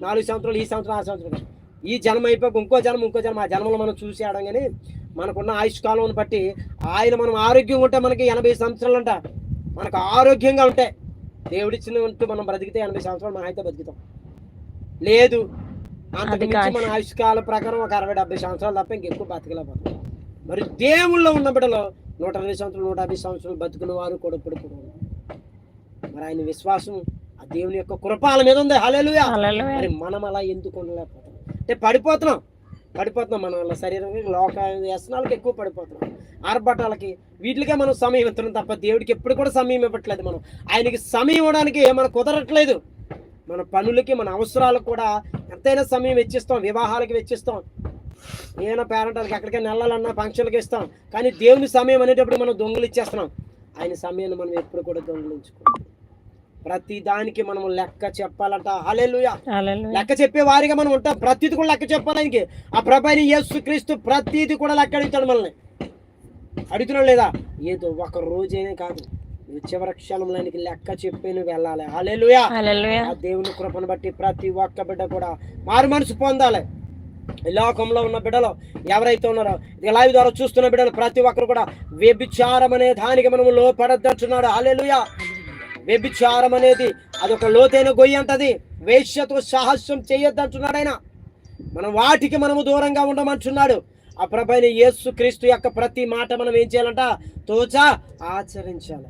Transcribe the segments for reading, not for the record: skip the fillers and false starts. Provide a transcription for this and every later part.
4 సంవత్సరాలు, ఈ సంవత్సరం, ఆ సంవత్సరం, ఈ జన్మ అయిపోయి ఇంకో జన్మ ఆ జన్మలో మనం చూసి ఆడం. కానీ మనకున్న ఆయుష్కాలం బట్టి ఆయన మనం ఆరోగ్యంగా ఉంటే మనకి 80 సంవత్సరాలు అంట. మనకు ఆరోగ్యంగా ఉంటే దేవుడిచ్చినట్టు మనం బ్రతికితే 80 సంవత్సరాలు మనం అయితే బతుకుతాం. లేదు అంతకు మించి మన ఆయుష్కాల ప్రకారం ఒక 60-70 సంవత్సరాలు తప్ప ఇంకెక్కువ బతకలేకపోతాం. మరి దేవుళ్ళో ఉన్న బిడ్డలో 120 సంవత్సరాలు, 150 సంవత్సరాలు బతుకున్న వారు కూడా ఇప్పుడు మరి ఆయన విశ్వాసం ఆ దేవుని యొక్క కృపాల మీద ఉంది. హల్లెలూయా. మరి మనం అలా ఎందుకు ఉండలేకపోతాం అంటే పడిపోతున్నాం మన వల్ల శరీరం లోక వ్యసనాలకు ఎక్కువ పడిపోతున్నాం. ఆర్భటాలకి వీటికే మనం సమయం ఇస్తున్నాం తప్ప దేవుడికి ఎప్పుడు కూడా సమయం ఇవ్వట్లేదు. మనం ఆయనకి సమయం ఇవ్వడానికి మనకు కుదరట్లేదు. మన పనులకి, మన అవసరాలకు కూడా ఎంతైనా సమయం వెచ్చిస్తాం. వివాహాలకి వెచ్చిస్తాం, ఏమైనా పేరెంటాలకి ఎక్కడికైనా వెళ్ళాలన్నా ఫంక్షన్లకి ఇస్తాం. కానీ దేవుని సమయం అనేటప్పుడు మనం దొంగలు ఇచ్చేస్తున్నాం. ఆయన సమయాన్ని మనం ఎప్పుడు కూడా దొంగలించుకోం. ప్రతి దానికి మనం లెక్క చెప్పాలంట. హల్లెలూయా. లెక్క చెప్పే వారిగా మనం ఉంటాం. ప్రతిది కూడా లెక్క చెప్పాలి ఆయనకి. ఆ ప్రభువైన యేసుక్రీస్తు ప్రతిది కూడా లెక్క అడుగుతాడు మనల్ని. అడుగుతున్నాడు లేదా? ఏదో ఒక రోజైనా కాదు, చివరి క్షణంలో ఆయనకి లెక్క చెప్పి నువ్వు వెళ్ళాలి. హల్లెలూయా. ఆ దేవుని కృపను బట్టి ప్రతి ఒక్క బిడ్డ కూడా మారు మనసు పొందాలి. ఈ లోకంలో ఉన్న బిడ్డలు ఎవరైతే ఉన్నారో, లైవ్ ద్వారా చూస్తున్న బిడ్డలు ప్రతి ఒక్కరు కూడా వ్యభిచారం అనే దానికి మనము లోపడద్దంటున్నాడు. హల్లెలూయా. వ్యభిచారం అనేది అదొక లోతైన గొయ్యి అంటది. వేశ్యతో సాహస్యం చేయొద్దంటున్నాడు ఆయన. మనం వాటికి మనము దూరంగా ఉండమంటున్నాడు. ఆ ప్రభువైన యేసుక్రీస్తు యొక్క ప్రతి మాట మనం ఏం చేయాలంట? తోచా ఆచరించాలి.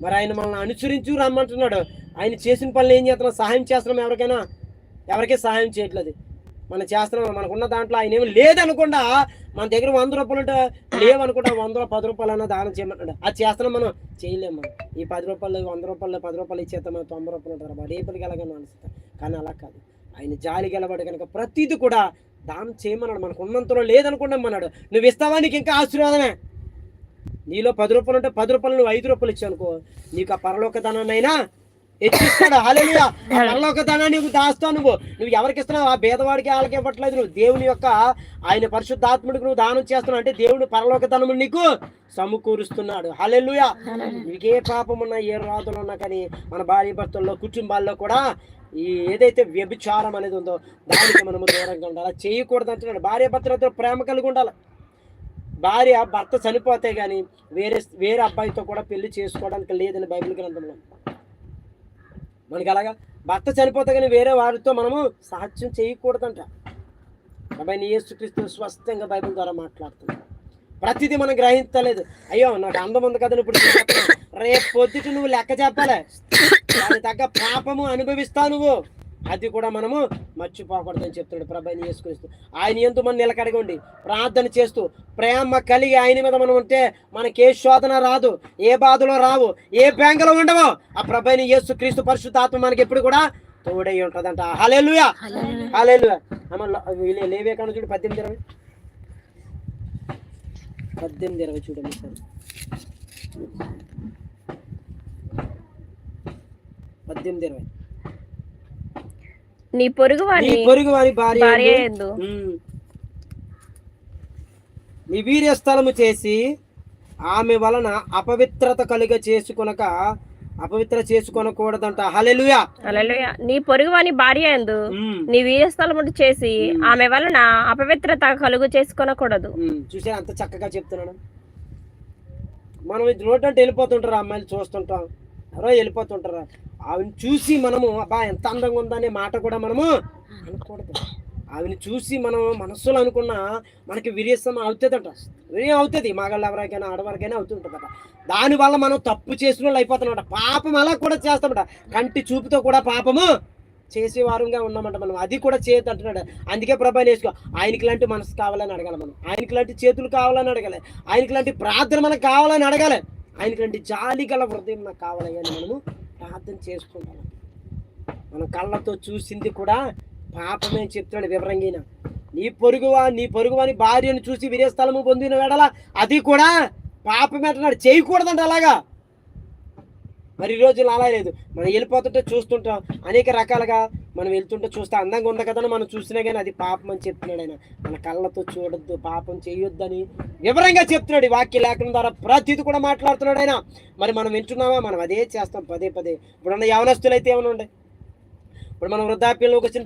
మరి ఆయన మనల్ని అనుసరించు రమ్మంటున్నాడు. ఆయన చేసిన పనులు ఏం చేస్తున్నాం? సహాయం చేస్తున్నాం ఎవరికీ సహాయం చేయట్లేదు. మనం చేస్తున్నాం మనకున్న దాంట్లో. ఆయన ఏమి లేదనుకుండా మన దగ్గర 100 రూపాయలు ఉంటే లేవనుకుంటా 100, 10 రూపాయలు అన్న దానం చేయమంటాడు. అది చేస్తున్నాం, మనం చేయలేము. మనం ఈ 10 రూపాయలు, 100 రూపాయలు, 10 రూపాయలు ఇచ్చేస్తాం, 90 రూపాయలు ఉంటారు. మరి ఏ పనికి ఎలాగైనా అనుకుంటాం. కానీ అలా కాదు. ఆయన జాలి గెలబడి కనుక ప్రతిది కూడా దానం చేయమన్నాడు. మనకు ఉన్నంతలో లేదనుకుంటాం అన్నాడు. నువ్వు ఇస్తావా, నీకు ఇంకా ఆశీర్వాదమే. నీలో 10 రూపాయలు ఉంటే 10 రూపాయలు నువ్వు 5 రూపాయలు ఇచ్చావు అనుకో, నీకు ఆ పరలోక ధనాన్ని అయినా హెచ్చిస్తాడు. హల్లెలూయా. పరలోక ధనాన్ని నువ్వు దాస్తావు. నువ్వు ఎవరికి ఇస్తున్నావు? ఆ భేదవాడికి వాళ్ళకి ఇవ్వట్లేదు. నువ్వు దేవుని యొక్క ఆయన పరిశుద్ధాత్ముడికి నువ్వు దానం చేస్తున్నావు అంటే దేవుడు పరలోక ధనము నీకు సమకూరుస్తున్నాడు. హల్లెలూయా. నీకే పాపం ఉన్నా, ఏ రాతులు ఉన్నా కానీ మన భార్య భర్తల్లో, కుటుంబాల్లో కూడా ఈ ఏదైతే వ్యభిచారం అనేది ఉందో దానికి మనము దూరంగా ఉండాలి. అలా చేయకూడదు అంటున్నాడు. భార్య భర్తలతో ప్రేమ కలిగి ఉండాలి. భార్య భర్త చనిపోతే కానీ వేరే అబ్బాయితో కూడా పెళ్లి చేసుకోవడానికి లేదని బైబిల్ గ్రంథంలో. మనకి అలాగా భర్త చనిపోతే కానీ వేరే వారితో మనము సాహస్యం చేయకూడదంట. ప్రభువైన యేసుక్రీస్తు స్పష్టంగా బైబిల్ ద్వారా మాట్లాడుతున్నాడు. ప్రతిదీ మనం గ్రహించలేదు. అయ్యో నాకు అందం ఉంది కదా ఇప్పుడు రేపు పొద్దుట నువ్వు లెక్క చెప్పాలి. దాని తగ్గ పాపము అనుభవిస్తావు నువ్వు. అది కూడా మనము మర్చిపోకూడదని చెప్తున్నాడు ప్రభువైన యేసుక్రీస్తు. ఆయన యందు మనం నిలకడగండి, ప్రార్థన చేస్తూ ప్రేమ కలిగి ఆయన మీద మనం ఉంటే మనకి ఏ శోధన రాదు, ఏ బాధలు రావు, ఏ బెంగలు ఉండవు. ఆ ప్రభువైన యేసుక్రీస్తు పరిశుద్ధాత్మ మనకి ఎప్పుడు కూడా తోడై ఉంటుందంట. హల్లెలూయా. హల్లెలూయా. లేవికాండం చూడు 18:20. 18:20 చూడండి సార్. 18:20. నీ పొరుగువాని భార్య యందు నీ వీర్య స్థలము చేసి ఆమె వలన అపవిత్రత చేసుకొనకూడదంట. హల్లెలూయా. నీ పొరుగువాని భార్య యందు నీ వీర్య స్థలము చేసి ఆమె వలన అపవిత్రత కలుగు చేసుకొనకూడదు. చూసా అంత చక్కగా చెప్తున్నాడు. మనం రోడ్డు అంటే వెళ్ళిపోతుంటారు, అమ్మాయిలు చూస్తుంటాం, ఎవరో వెళ్ళిపోతుంటారా, ఆవిని చూసి మనము అబ్బా ఎంత అందంగా ఉందనే మాట కూడా మనము అనకూడదు. ఆవిని చూసి మనం మనస్సులో అనుకున్నా మనకి వీర్యసం అవుతుందట. వీర్యం అవుతుంది, మగాళ్ళు ఎవరికైనా ఆడవారికైనా అవుతుంటుందట. దానివల్ల మనం తప్పు చేసిన వాళ్ళు అయిపోతున్నామట. పాపం అలా కూడా చేస్తామట. కంటి చూపుతో కూడా పాపము చేసేవారుగా ఉన్నామంట మనం. అది కూడా చేయొద్దు అంటున్నాడు. అందుకే ప్రభువైన యేసు ఆయనకి లాంటి మనసు కావాలని అడగాలి మనం. ఆయనకి లాంటి చేతులు కావాలని అడగాలి. ఆయనకి లాంటి ప్రార్థన మనకు కావాలని అడగాలి. ఆయనకి లాంటి జాలి గల హృదయం నాకు కావాలి అని మనము ప్రార్థన చేసుకుంటాం. మనం కళ్ళతో చూసింది కూడా పాపమే చెప్తున్నాడు వివరంగా. నీ పొరుగువాని భార్యను చూసి వీర్యస్థలము పొందిన వేళ అది కూడా పాపమే అంటున్నాడు. చేయకూడదంట అలాగా. మరి ఈ రోజులు అలా లేదు. మనం వెళ్ళిపోతుంటే చూస్తుంటాం అనేక రకాలుగా. మనం వెళ్తుంటే చూస్తే అందంగా ఉంది కదా మనం చూసినా కానీ అది పాపం అని చెప్తున్నాడు ఆయన. మన కళ్ళతో చూడొద్దు, పాపం చేయొద్దని వివరంగా చెప్తున్నాడు. ఈ వాక్య లేఖనం ద్వారా ప్రతిది కూడా మాట్లాడుతున్నాడు ఆయన. మరి మనం వింటున్నామా? మనం అదే చేస్తాం పదే. ఇప్పుడున్న యవనస్తులు అయితే ఏమైనా ఉండే, ఇప్పుడు మనం వృద్ధాప్యంలోకి వచ్చిన